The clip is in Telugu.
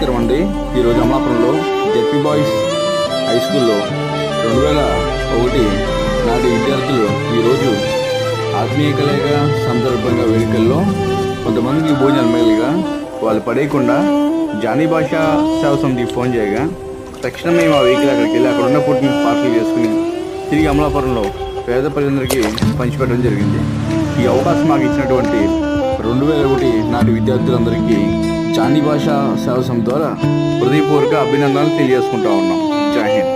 నమస్కారం అండి. ఈరోజు అమలాపురంలో జెడ్పీ బాయ్స్ హై స్కూల్లో 2001 నాటి విద్యార్థులు ఈరోజు ఆత్మీయ కలయిక సందర్భంగా వేడుకల్లో కొంతమందికి భోజనాలు మిగిలిగా వాళ్ళు పడేయకుండా జానీ భాషా సేవ సమితికి ఫోన్ చేయగా తక్షణమే మా వెహికల్ అక్కడికి వెళ్ళి అక్కడ ఉన్న ఫుడ్ని పార్సల్ చేసుకుని తిరిగి అమలాపురంలో పేద ప్రజలందరికీ పంచిపెట్టడం జరిగింది. ఈ అవకాశం మాకు ఇచ్చినటువంటి 2001 నాటి విద్యార్థులందరికీ జానీ భాషా సేవ సమితి ద్వారా హృదయపూర్వక అభినందనలు తెలియజేసుకుంటా ఉన్నాం. జై హింద్.